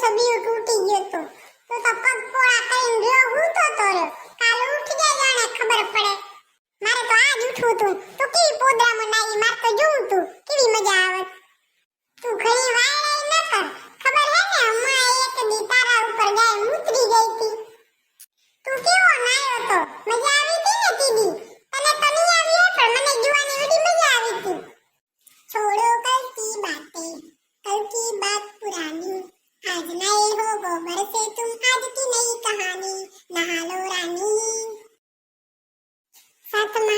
છબીઓ તૂટી ગયો તો પગ પોળા કરીને રહ્યો હું તો રહ્યો કાલ ઉઠી જાય જાણે ખબર પડે મારે તો આજ ઉઠવું તું તો કેવી પોદરામાં નાઈ માર તો જોઉં તું કેવી મજા આવત તું ઘણી વાળાઈ ન કર ખબર હે ને હમણાં એક દી તારા ઉપર ગાય મૂતરી ગઈ હતી તું કેવો નાયો તો મજા આવી હતી ને તીદી તને તો નહીં આવી હે પણ મને જોવાની એવી મજા આવી હતી छोड़ो कल की बातें कल की बात पुरानी आज नए हो गोबर से तुम आज की नई कहानी नहा लो रानी सातमा